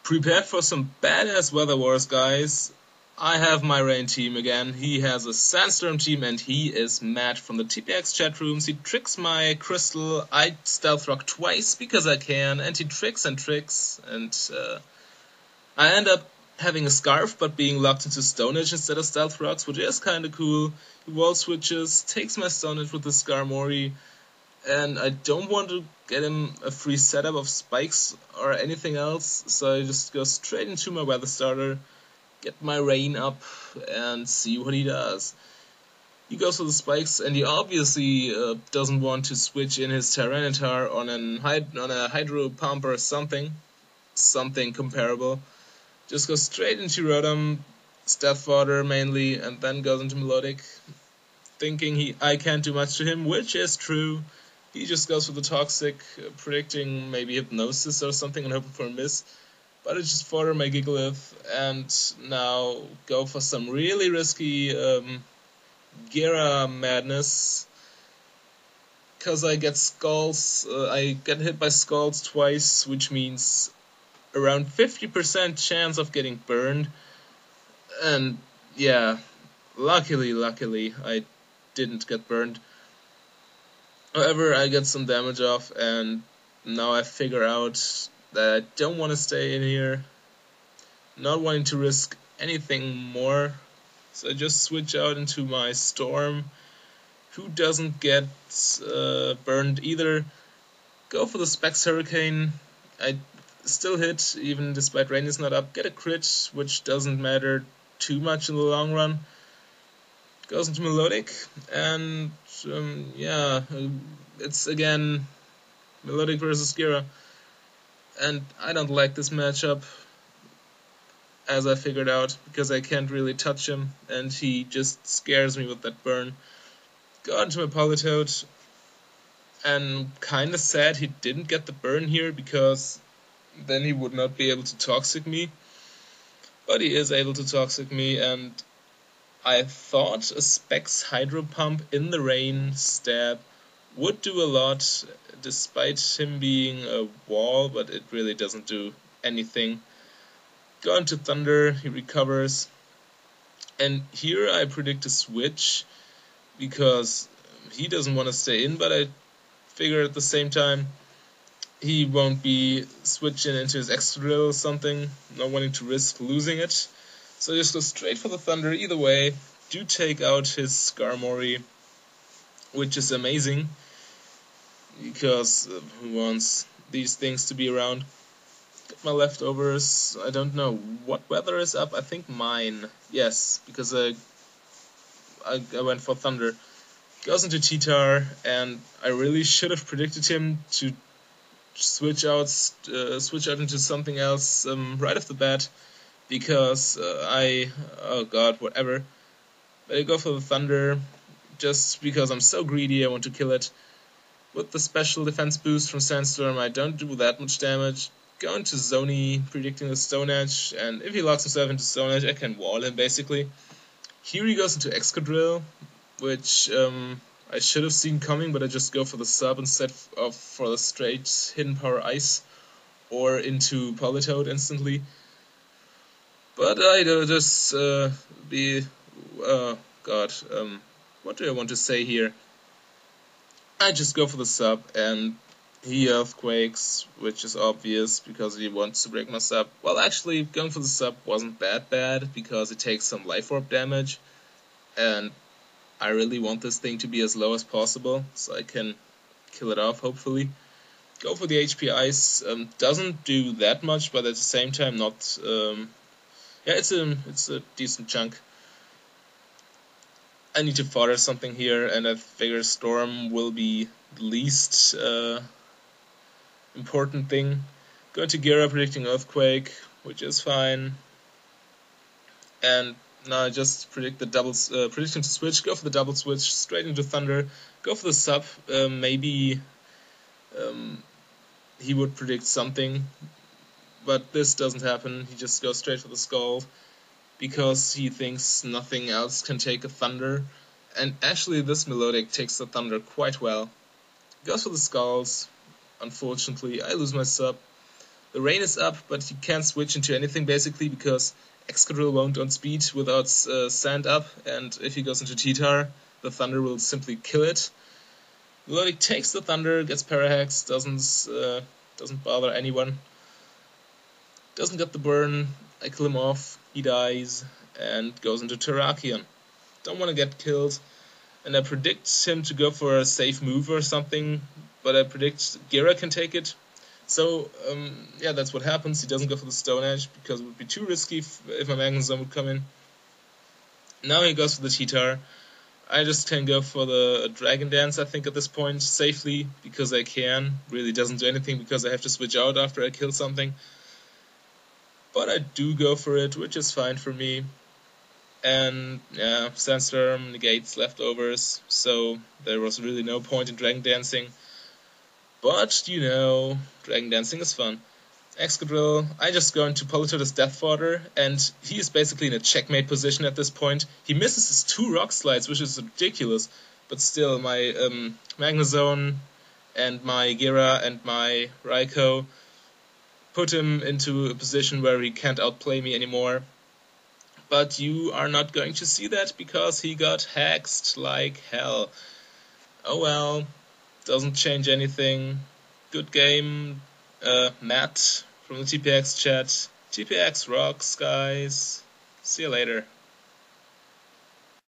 Prepared for some badass weather wars, guys. I have my rain team again. He has a Sandstorm team and he is mad from the TPX chat rooms. He tricks my crystal. I stealth rock twice because I can, and he tricks and I end up having a scarf but being locked into Stone Age instead of stealth rocks, which is kinda cool. He wall switches, takes my Stone Age with the Skarmory, and I don't want to get him a free setup of spikes or anything else, so I just go straight into my weather starter, get my rain up, and see what he does. He goes for the spikes, and he obviously doesn't want to switch in his Tyranitar on a Hydro Pump or something comparable. Just goes straight into Rotom, Stealth Fodder mainly, and then goes into Melodic, thinking I can't do much to him, which is true. He just goes for the Toxic, predicting maybe Hypnosis or something and hoping for a miss. But I just fodder my Gigalith and now go for some really risky Gira madness. Because I get Skulls, I get hit by Skulls twice, which means around 50% chance of getting burned. And yeah, luckily I didn't get burned. However, I get some damage off, and now I figure out that I don't want to stay in here, not wanting to risk anything more, so I just switch out into my Storm, who doesn't get burned either. Go for the Specs Hurricane. I still hit, even despite rain is not up, get a crit, which doesn't matter too much in the long run. Goes into Melodic, and yeah, it's again Melodic versus Gira, and I don't like this matchup, as I figured out, because I can't really touch him, and he just scares me with that burn. Go into my Politoed, and kinda sad he didn't get the burn here, because then he would not be able to Toxic me, but he is able to Toxic me, and I thought a Specs Hydro Pump in the rain stab would do a lot, despite him being a wall, but it really doesn't do anything. Go into Thunder, he recovers, and here I predict a switch, because he doesn't want to stay in, but I figure at the same time he won't be switching into his Excadrill or something, not wanting to risk losing it. So just go straight for the Thunder. Either way, do take out his Skarmory, which is amazing, because who wants these things to be around? Get my leftovers. I don't know what weather is up. I think mine. Yes, because I went for Thunder. Goes into T-Tar, and I really should have predicted him to switch out into something else right off the bat. Because oh god, whatever. But I go for the Thunder, just because I'm so greedy, I want to kill it. With the special defense boost from Sandstorm, I don't do that much damage. Go into Zony, predicting the Stone Edge, and if he locks himself into Stone Edge, I can wall him basically. Here he goes into Excadrill, which I should have seen coming, but I just go for the sub instead of for the straight Hidden Power Ice, or into Politoed instantly. But I do just what do I want to say here? I just go for the sub, and he Earthquakes, which is obvious, because he wants to break my sub. Well, actually, going for the sub wasn't that bad, because it takes some Life Orb damage, and I really want this thing to be as low as possible, so I can kill it off, hopefully. Go for the HP Ice, doesn't do that much, but at the same time not... yeah, it's a decent chunk. I need to fodder something here, and I figure Storm will be the least important thing. Going to Gira, predicting Earthquake, which is fine. And now I just predict the prediction to switch. Go for the double switch, straight into Thunder. Go for the sub. Maybe he would predict something. But this doesn't happen, he just goes straight for the Scald, because he thinks nothing else can take a Thunder, and actually this Melodic takes the Thunder quite well. Goes for the Skulls, unfortunately I lose my sub, The rain is up, but you can't switch into anything basically because Excadrill won't outspeed without sand up, and if he goes into T-Tar, the Thunder will simply kill it. Melodic takes the Thunder, gets Parahex, doesn't bother anyone. Doesn't get the burn, I kill him off, he dies, and goes into Terrakion. Don't want to get killed, and I predict him to go for a safe move or something, but I predict Gira can take it. So, yeah, that's what happens. He doesn't go for the Stone Edge because it would be too risky if my Magnezone would come in. Now he goes for the T-Tar. I just can go for the Dragon Dance, I think, at this point, safely, because I can. Really doesn't do anything because I have to switch out after I kill something. But I do go for it, which is fine for me. And, yeah, Sandstorm negates leftovers, so there was really no point in Dragon Dancing. But, you know, Dragon Dancing is fun. Excadrill, I just go into Politoed's Death Fodder, and he is basically in a checkmate position at this point. He misses his 2 Rock Slides, which is ridiculous, but still, my Magnezone and my Gira and my Raikou put him into a position where he can't outplay me anymore. But you are not going to see that because he got hexed like hell. Oh well, doesn't change anything. Good game. Matt from the TPX chat. TPX rocks, guys. See you later.